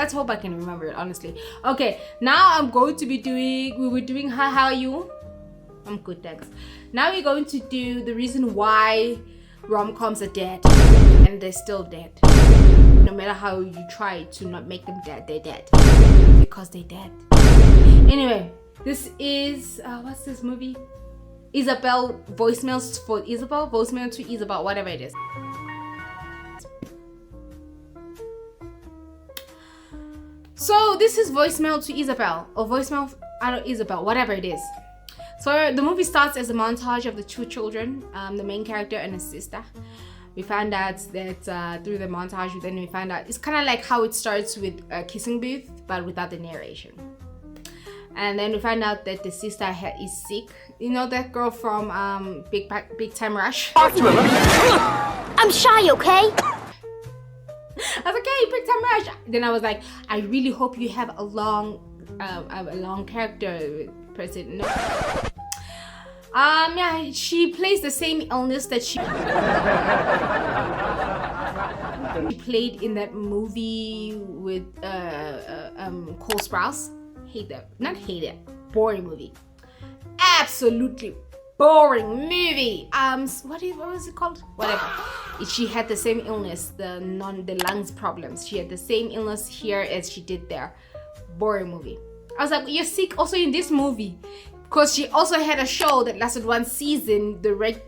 Let's hope I can remember it, honestly. Okay, now I'm going to be doing, we were doing how are you? I'm good, thanks. Now we're going to do the reason why rom-coms are dead, and they're still dead. No matter how you try to not make them dead, they're dead because they're dead. Anyway, this is what's this movie? Isabel, voicemails for Isabel, voicemail to Isabel, whatever it is. So this is voicemail to Isabel, or voicemail Isabel, whatever it is. So the movie starts as a montage of the two children, the main character and his sister. We found out that through the montage, then we found out it's kind of like how it starts with a kissing booth, but without the narration. And then we find out that the sister is sick. You know that girl from Big Time Rush? I'm shy, okay? I was like, hey, Big Time Rush. Then I was like, I really hope you have a long character person. No. Yeah, she plays the same illness that she played in that movie with Cole Sprouse. Hate that. Not hate it. Boring movie. Absolutely boring movie. What was it called? Whatever. She had the same illness, the lungs problems. She had the same illness here as she did there. Boring movie. I was like, you're sick also in this movie. Because she also had a show that lasted one season, the Red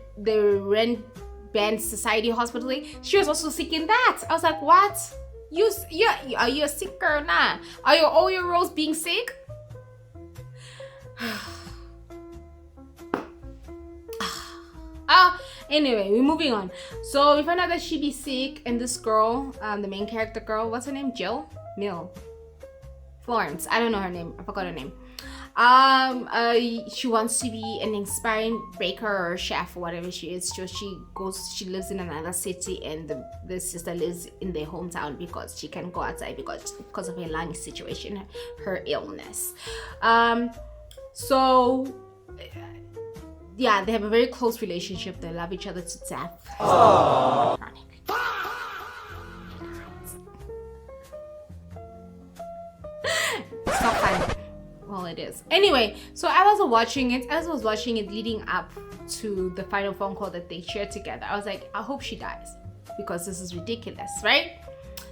Band Society Hospital. She was also sick in that. I was like, what? Are you a sick girl now? Are you all your roles being sick? Anyway, we're moving on. So we found out that she be sick, and this girl, the main character girl, what's her name? Florence. I don't know her name. I forgot her name. She wants to be an inspiring baker or chef or whatever she is. So she lives in another city, and the sister lives in their hometown because she can't go outside because of her lung situation, her illness. So yeah, they have a very close relationship. They love each other to death. Aww. It's not fun. Well, it is. Anyway, so as I was watching it leading up to the final phone call that they shared together, I was like, I hope she dies because this is ridiculous, right?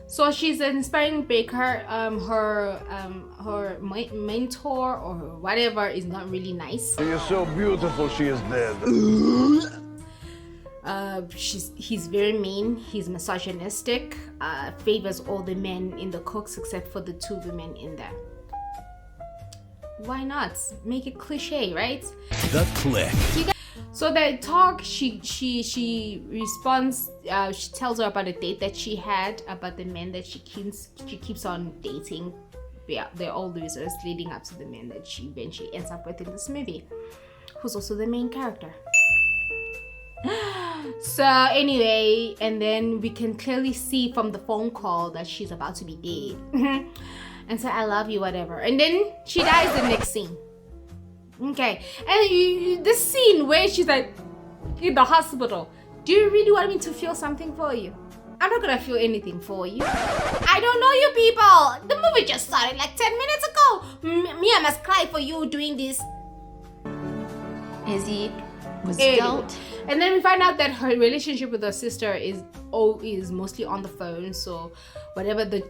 So she's an inspiring baker. Her mentor or whatever is not really nice. You're so beautiful, she is dead. He's very mean. He's misogynistic. Favors all the men in the cooks except for the two women in there. Why not make it cliche, right? The click. So they talk. She responds. She tells her about a date that she had, about the men that she keeps on dating. They're all losers leading up to the men that she eventually ends up with in this movie, who's also the main character. So anyway, and then we can clearly see from the phone call that she's about to be dead. And so I love you, whatever. And then she dies the next scene. Okay. And this scene where she's like in the hospital. Do you really want me to feel something for you? I'm not gonna feel anything for you. I don't know you people. The movie just started like 10 minutes ago. Me, I must cry for you doing this. Izzy was dealt. And then we find out that her relationship with her sister is mostly on the phone. So whatever the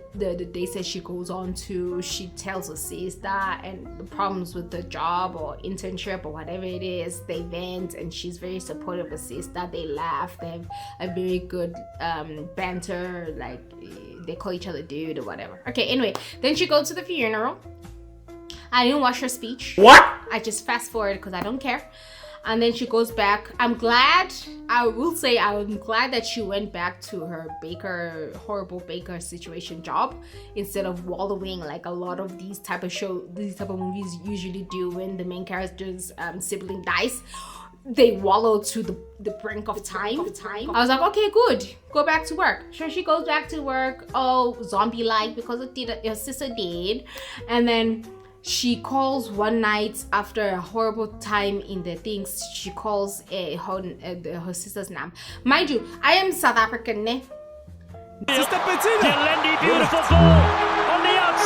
dates that she goes on to, she tells her sister, and the problems with the job or internship or whatever it is, they vent, and she's very supportive of her sister. They laugh. They have a very good banter. Like they call each other dude or whatever. Okay, anyway, then she goes to the funeral. I didn't watch her speech. What? I just fast forward because I don't care. And then she goes back. I'm glad that she went back to her horrible baker situation job instead of wallowing like a lot of these type of movies usually do when the main character's sibling dies. They wallow to the brink of time. I was like, okay, good. Go back to work. Sure, she goes back to work. Oh, zombie-like because her sister did. And then she calls one night after a horrible time in the things. She calls her sister's name. Mind you, I am South African, ne? Sister Bettina! Beautiful ball on the outside.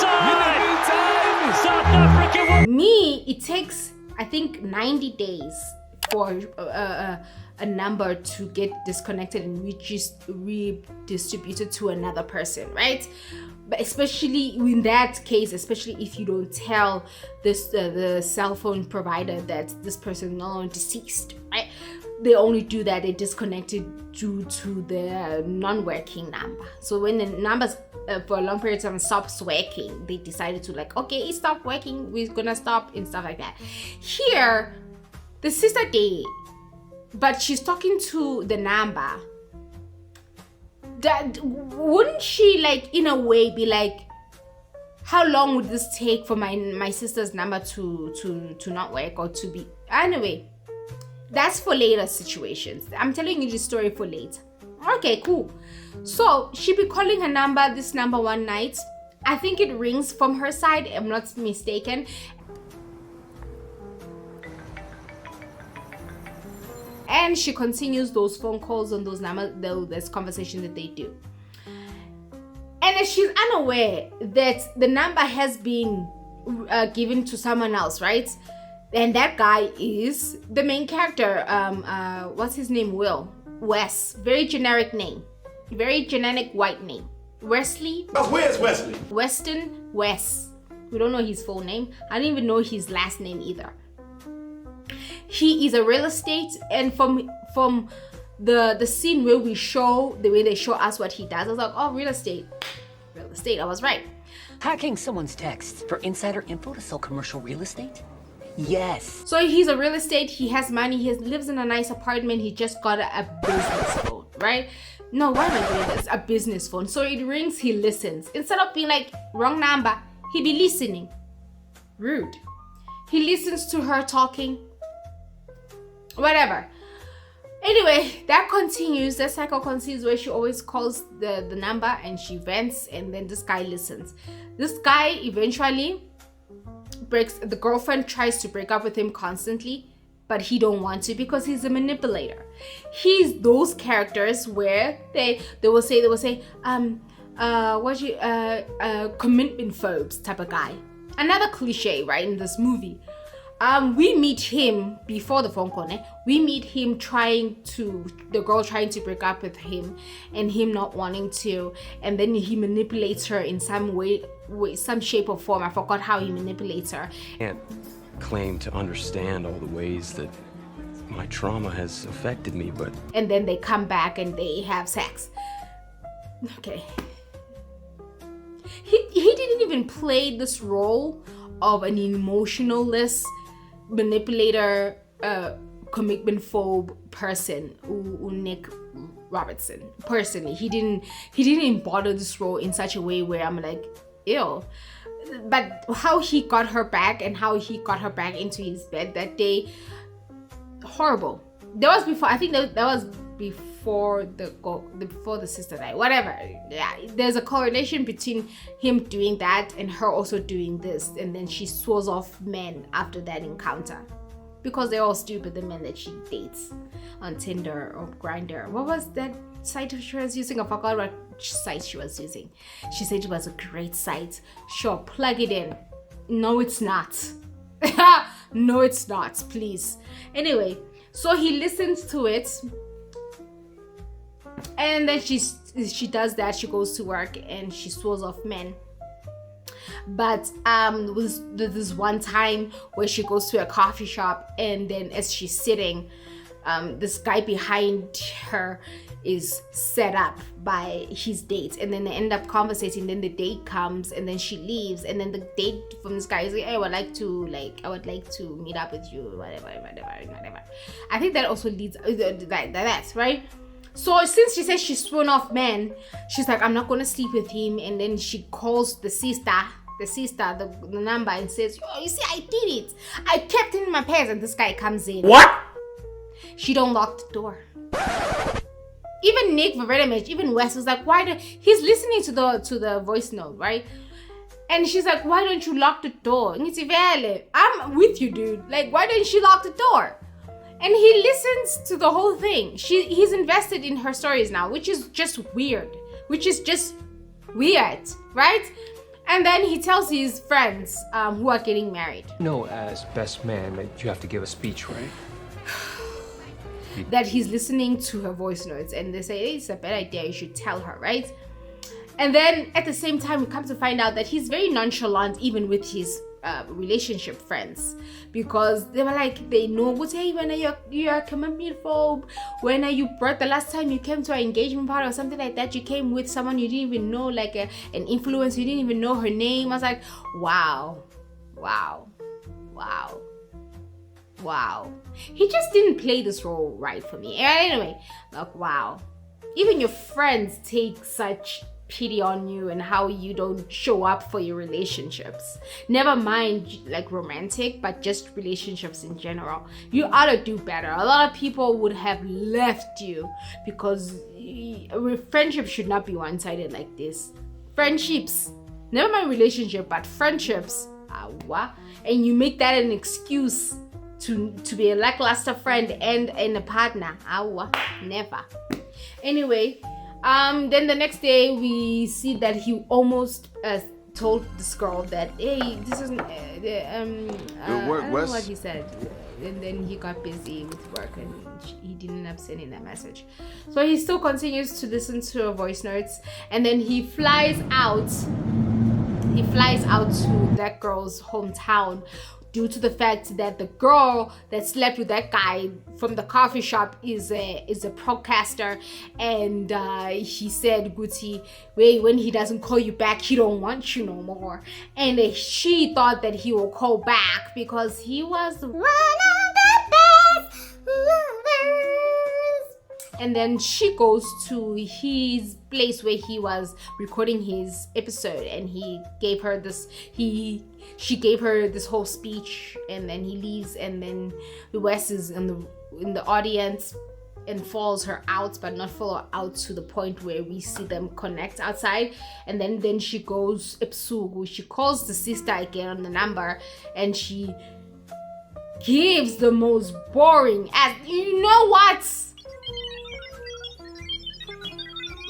South African woman. Me, it takes, I think, 90 days for a number to get disconnected and redistributed to another person, right? But especially in that case, especially if you don't tell this the cell phone provider that this person is no longer deceased, right? They only do that, they disconnect it due to the non-working number. So when the numbers for a long period of time stops working, they decided to like, okay, it stopped working, we're gonna stop and stuff like that. Here, the sister did, but she's talking to the number. That wouldn't she, like, in a way be like, how long would this take for my sister's number to not work or to be, anyway, that's for later situations. I'm telling you this story for later. Okay, cool. So she be calling her number, this number, one night. I think it rings from her side, I'm not mistaken. And she continues those phone calls on those numbers, those conversations that they do. And she's unaware that the number has been given to someone else, right? And that guy is the main character. What's his name? Wes. Very generic name. Very generic white name. Wesley. Where's Wesley? Weston Wes. We don't know his full name. I don't even know his last name either. He is a real estate, and from the scene where we show, the way they show us what he does, I was like, oh, real estate, I was right. Hacking someone's text for insider info to sell commercial real estate? Yes. So he's a real estate, he has money, he lives in a nice apartment, he just got a business phone, right? No, why am I doing this? A business phone. So it rings, he listens. Instead of being like, wrong number, he be listening. Rude. He listens to her talking. Whatever. Anyway, that continues. The cycle continues where she always calls the number and she vents, and then this guy listens. This guy eventually the girlfriend tries to break up with him constantly, but he don't want to because he's a manipulator. He's those characters where they will say commitment phobes type of guy. Another cliche, right, in this movie. We meet him before the phone call. We meet him the girl trying to break up with him, and him not wanting to, and then he manipulates her in some way, some shape or form. I forgot how he manipulates her. I can't claim to understand all the ways that my trauma has affected me, but... And then they come back and they have sex. Okay. He didn't even play this role of an emotionalist manipulator, commitment phobe person, Nick Robertson. Personally, he didn't embody this role in such a way where I'm like, ew. But how he got her back and how he got her back into his bed that day, horrible. That was before. I think that was before the sister died. Whatever. Yeah, there's a correlation between him doing that and her also doing this, and then she swears off men after that encounter because they're all stupid. The men that she dates on Tinder or Grindr. What was that site she was using? I forgot what site she was using. She said it was a great site. Sure, plug it in. No, it's not. No, it's not. Please. Anyway, so he listens to it. And then she does that. She goes to work and she swears off men. But was this one time where she goes to a coffee shop, and then as she's sitting, this guy behind her is set up by his date, and then they end up conversating. Then the date comes, and then she leaves, and then the date from this guy is like, hey, I would like to meet up with you, whatever. I think that also leads that's right. So since she says she's sworn off men, she's like, I'm not gonna sleep with him. And then she calls the number and says, oh, you see, I did it. I kept him in my pants. And this guy comes in. What? She don't lock the door. Even Nick Vavredomich, even Wes was like, he's listening to the voice note, right? And she's like, why don't you lock the door? And I'm with you, dude. Like, why don't you lock the door? And he listens to the whole thing. He's invested in her stories now, which is just weird. Right? And then he tells his friends who are getting married No, as best man, you have to give a speech, right? that he's listening to her voice notes, and they say, hey, it's a bad idea, you should tell her, right? And then at the same time, we come to find out that he's very nonchalant even with his relationship friends, because they were like, they know, hey, when you are coming beautiful, when you brought the last time you came to our engagement party or something like that, you came with someone you didn't even know, like an influencer, you didn't even know her name. I was like, wow. He just didn't play this role right for me. Anyway, like, wow, even your friends take such pity on you and how you don't show up for your relationships, never mind like romantic, but just relationships in general. You ought to do better. A lot of people would have left you because friendship should not be one-sided like this. Friendships, never mind relationship, but friendships, and you make that an excuse to be a lackluster friend and a partner. Never. Anyway, then the next day we see that he almost told this girl that, hey, this isn't I don't know what he said, and then he got busy with work and he didn't end up sending that message. So he still continues to listen to her voice notes, and then he flies out to that girl's hometown, due to the fact that the girl that slept with that guy from the coffee shop is a podcaster, and he said, Gucci, wait, when he doesn't call you back, he don't want you no more. And she thought that he will call back because he was one of the best lovers. And then she goes to his place where he was recording his episode, and she gave her this whole speech, and then he leaves, and then Wes is in the audience and follows her out, but not follow out to the point where we see them connect outside. And then she goes ebusuku, she calls the sister again on the number, and she gives the most boring you know what?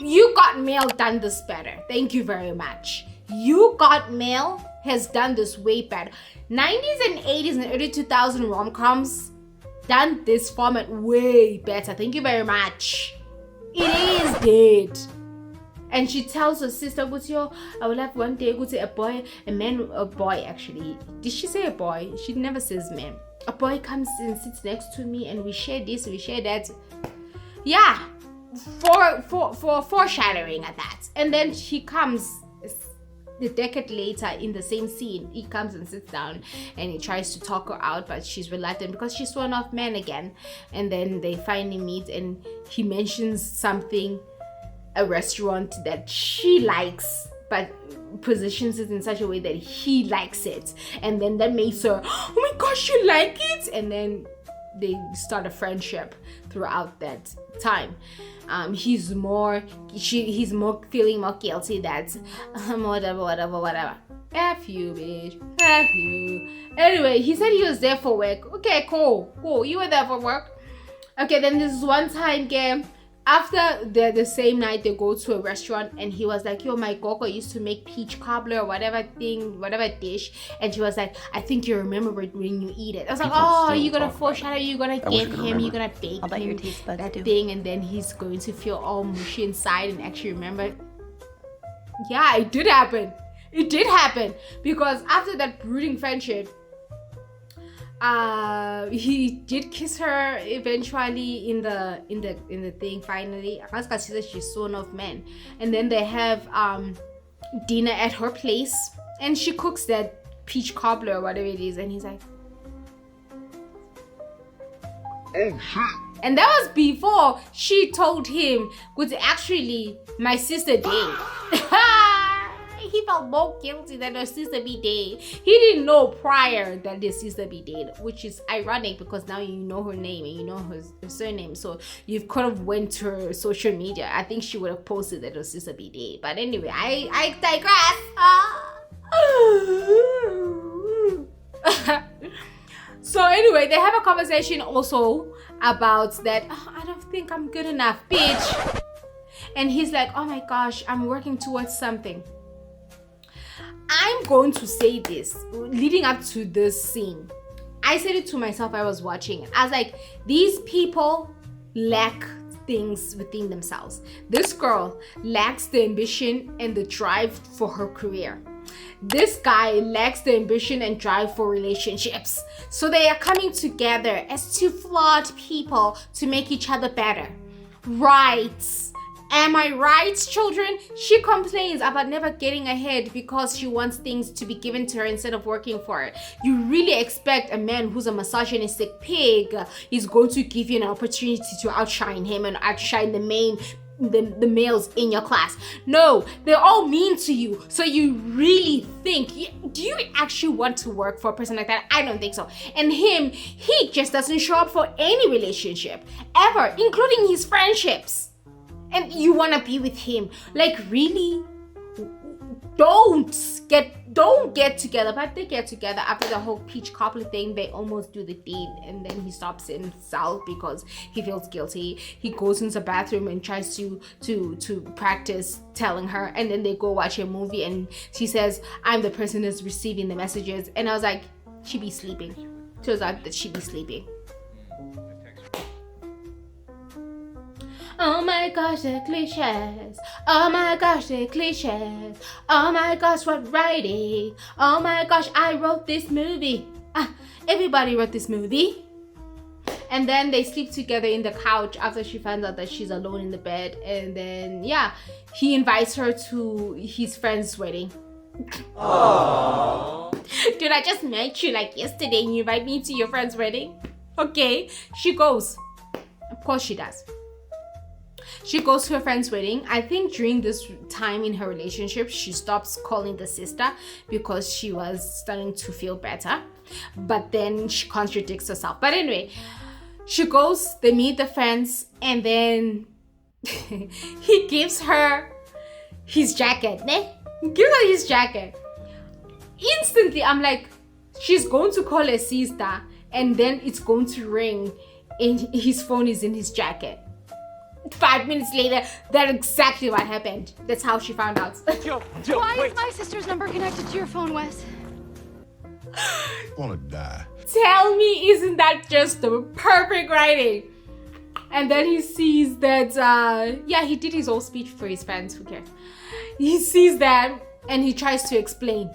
You Got Mail done this better. Thank you very much. You Got Mail has done this way better. 90s and 80s and early 2000 rom-coms done this format way better. Thank you very much. It is dead. And she tells her sister, I will have one day a boy actually. Did she say a boy? She never says man. A boy comes and sits next to me, and we share this, we share that. Yeah. For foreshadowing at that. And then she comes a decade later in the same scene. He comes and sits down and he tries to talk her out, but she's reluctant because she's sworn off men again. And then they finally meet, and he mentions something, a restaurant that she likes, but positions it in such a way that he likes it, and then that makes her, oh my gosh, you like it. And then they start a friendship throughout that time. He's feeling more guilty that whatever. F you, bitch. F you. Anyway, he said he was there for work. Okay, cool. You were there for work. Okay, then this is one time game. After the same night, they go to a restaurant, and he was like, yo, my gogo used to make peach cobbler or whatever dish, and she was like, I think you remember it when you eat it. I was like, oh, you're gonna foreshadow, you're gonna get him, you're gonna bake him that thing, and then he's going to feel all mushy inside and actually remember. Yeah, it did happen. It did happen, because after that brooding friendship, he did kiss her eventually in the thing. Finally, because she said she's sworn off men, and then they have dinner at her place, and she cooks that peach cobbler or whatever it is, and he's like, oh shit. And that was before she told him, "Good, actually, my sister did." He felt more guilty that her sister be dead. He didn't know prior that his sister be dead, which is ironic because now you know her name and you know her surname, so you've kind of went to her social media. I think she would have posted that her sister be dead. But anyway, I digress. So anyway, they have a conversation also about that. Oh, I don't think I'm good enough, bitch. And he's like, oh my gosh, I'm working towards something. I'm going to say this leading up to this scene. I said it to myself. I was watching it. I was like, these people lack things within themselves. This girl lacks the ambition and the drive for her career. This guy lacks the ambition and drive for relationships. So they are coming together as two flawed people to make each other better. Right? Am I right, children? She complains about never getting ahead because she wants things to be given to her instead of working for it. You really expect a man who's a misogynistic pig is going to give you an opportunity to outshine him and outshine the males in your class? No, they're all mean to you. So you really think, do you actually want to work for a person like that? I don't think so. And him, he just doesn't show up for any relationship ever, including his friendships. And you want to be with him? Like, really? Don't get together. But they get together after the whole peach cobbler thing. They almost do the deed, and then he stops in South because he feels guilty. He goes into the bathroom and tries to practice telling her, and then they go watch a movie, and she says, "I'm the person that's receiving the messages." And I was like, she be sleeping. Turns out that she be sleeping. Oh my gosh, the cliches. Oh my gosh, the cliches. Oh my gosh, what writing. Oh my gosh, I wrote this movie. Everybody wrote this movie. And then they sleep together in the couch after she finds out that she's alone in the bed. And then, yeah, he invites her to his friend's wedding. Aww. Dude, I just met you like yesterday and you invite me to your friend's wedding? Okay, she goes. Of course she does. She goes to her friend's wedding. I think during this time in her relationship, she stops calling the sister because she was starting to feel better. But then she contradicts herself. But anyway, she goes, they meet the friends, and then he gives her his jacket. He gives her his jacket. Instantly, I'm like, she's going to call her sister, and then it's going to ring, and his phone is in his jacket. 5 minutes later, that's exactly what happened. That's how she found out. Why is my sister's number connected to your phone, Wes? Wanna die. Tell me, isn't that just the perfect writing? And then he sees that, yeah, he did his whole speech for his fans. Who cares? He sees that and he tries to explain.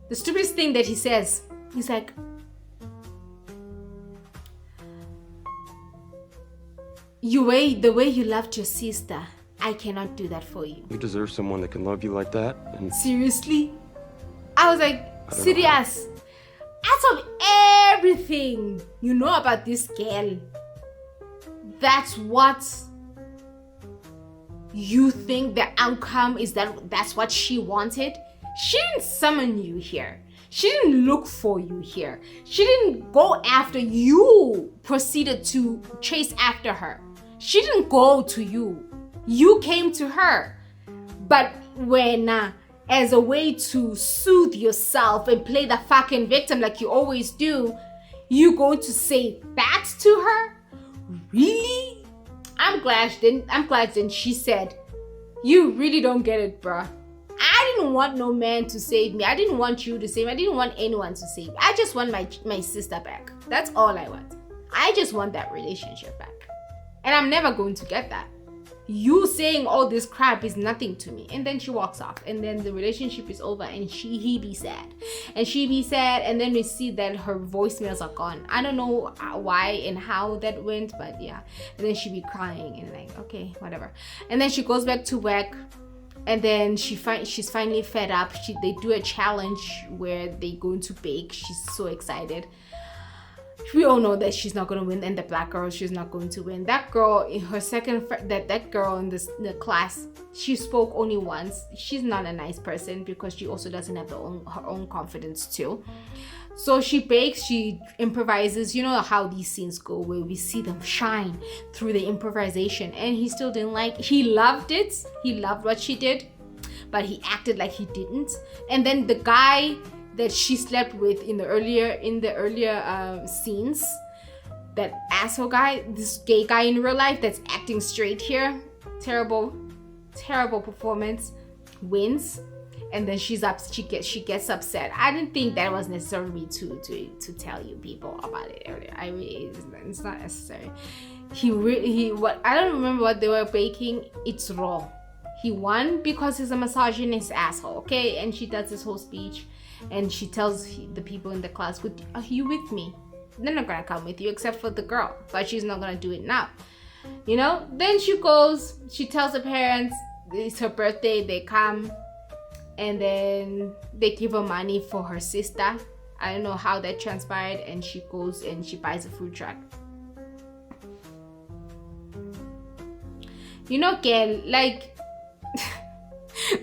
The stupidest thing that he says, he's like, the way you loved your sister, I cannot do that for you. You deserve someone that can love you like that. And Seriously? I was like, serious? Out of everything you know about this girl, that's what you think the outcome is, that's what she wanted? She didn't summon you here. She didn't look for you here. She didn't go after you. Proceeded to chase after her. She didn't go to you. You came to her. But when, as a way to soothe yourself and play the fucking victim like you always do, you go to say that to her? Really? I'm glad then she said, you really don't get it, bruh. I didn't want no man to save me. I didn't want you to save me. I didn't want anyone to save me. I just want my sister back. That's all I want. I just want that relationship back. And I'm never going to get that. You saying all this crap is nothing to me. And then she walks off. And then the relationship is over and he be sad. And she be sad. And then we see that her voicemails are gone. I don't know why and how that went. But yeah. And then she be crying. And like, okay, whatever. And then she goes back to work. And then she's finally fed up. They do a challenge where they go into bake. She's so excited. We all know that she's not going to win, and the black girl, she's not going to win. That girl in her that girl in the class, she spoke only once. She's not a nice person because she also doesn't have her own confidence too. So she bakes, she improvises. You know how these scenes go where we see them shine through the improvisation, and he still didn't like. He loved it. He loved what she did, but he acted like he didn't. And then the guy that she slept with in the earlier scenes, that asshole guy, this gay guy in real life that's acting straight here, terrible performance, wins. and then she gets upset. I didn't think that was necessary to tell you people about it earlier. It's not necessary. I don't remember what they were baking. It's raw. He won because he's a misogynist asshole, okay? And she does this whole speech, and she tells the people in the class, "Are you with me? They're not gonna come with you except for the girl, but she's not gonna do it now." You know? Then she tells the parents it's her birthday, they come, and then they give her money for her sister. I don't know how that transpired, and she goes and she buys a food truck. You know, girl, like,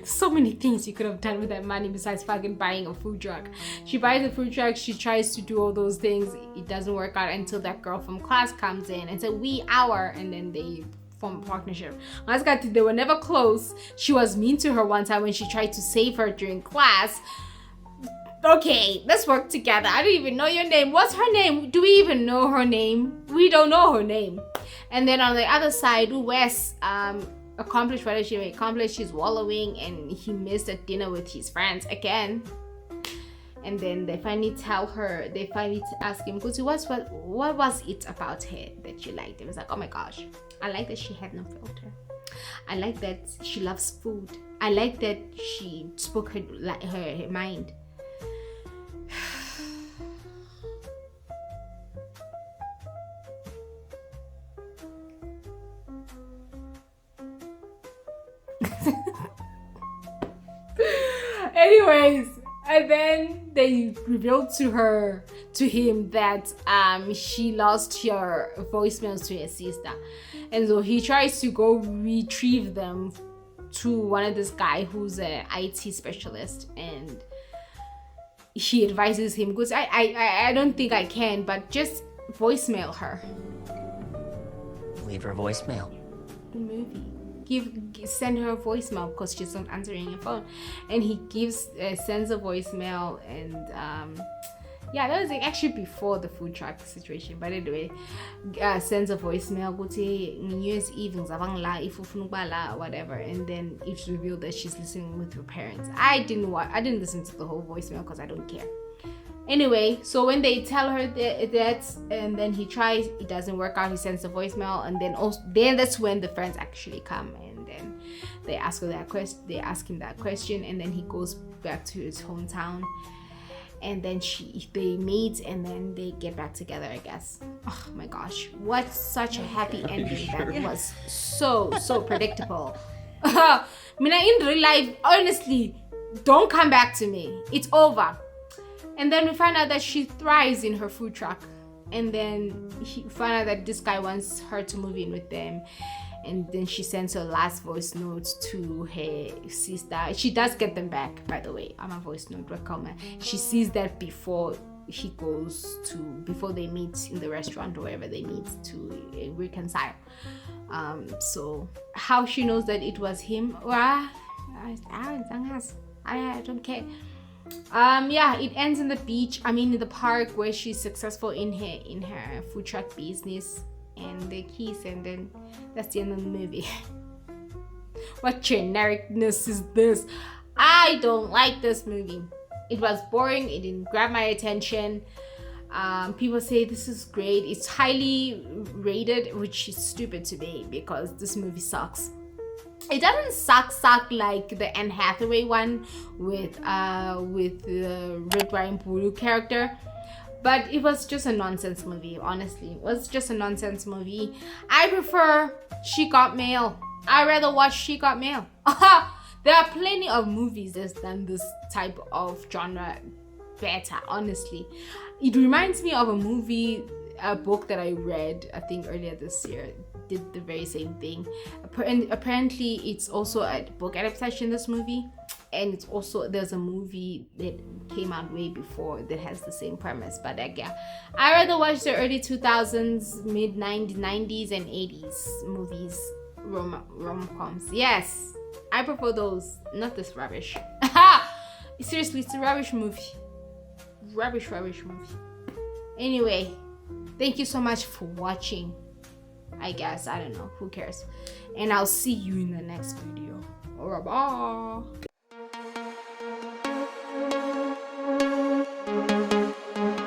so many things you could have done with that money besides fucking buying a food truck. She buys a food truck, she tries to do all those things, it doesn't work out until that girl from class comes in and says, "We our," and then they form a partnership. They were never close. She was mean to her one time when she tried to save her during class. Okay, let's work together. I don't even know your name. What's her name? Do we even know her name? We don't know her name. And then on the other side, Wes accomplished what she accomplished. She's wallowing, and he missed a dinner with his friends again. And then they finally ask him, what was it about her that you liked? It was like, oh my gosh, I like that she had no filter. I like that she loves food. I like that she spoke her mind. Anyways, and then they revealed to him that she lost her voicemails to her sister, and so he tries to go retrieve them to one of this guy who's an IT specialist, and he advises him, because I don't think I can, but just voicemail her. Leave her voicemail. The movie. Send her a voicemail because she's not answering your phone, and he sends a voicemail, and yeah, that was actually before the food truck situation, but anyway, sends a voicemail, New Year's Eve, whatever, and then it's revealed that she's listening with her parents. I didn't listen to the whole voicemail because I don't care. Anyway, so when they tell her that, and then he tries, it doesn't work out, he sends a voicemail, and then that's when the friends actually come, and then they ask him that question, and then he goes back to his hometown, and then they meet, and then they get back together, I guess. Oh my gosh, what such a happy ending. That was so predictable. I mean, in real life, honestly, don't come back to me, it's over. And then we find out that she thrives in her food truck. And then he find out that this guy wants her to move in with them. And then she sends her last voice notes to her sister. She does get them back, by the way. I'm a voice note comment. She sees that before they meet in the restaurant or wherever they meet to reconcile. So how she knows that it was him? Well, I don't care. Yeah, it ends in the beach. In the park where she's successful in her food truck business, and they kiss, and then that's the end of the movie. What genericness is this? I don't like this movie. It was boring. It didn't grab my attention. People say this is great. It's highly rated, which is stupid to me because this movie sucks. It doesn't suck like the Anne Hathaway one with the Red Wine Bulu character, but it was just a nonsense movie. Honestly, it was just a nonsense movie. I prefer She Got Mail. I'd rather watch She Got Mail. There are plenty of movies that's done this type of genre better. Honestly, it reminds me of a book that I read, I think earlier this year. Did the very same thing. Apparently it's also a book adaptation, this movie, and it's also there's a movie that came out way before that has the same premise. But yeah, I rather watch the early 2000s, mid 90s and 80s movies, rom-coms. Yes, I prefer those, not this rubbish. Seriously, it's a rubbish movie. Rubbish movie. Anyway, thank you so much for watching. I guess, I don't know, who cares, and I'll see you in the next video. Bye.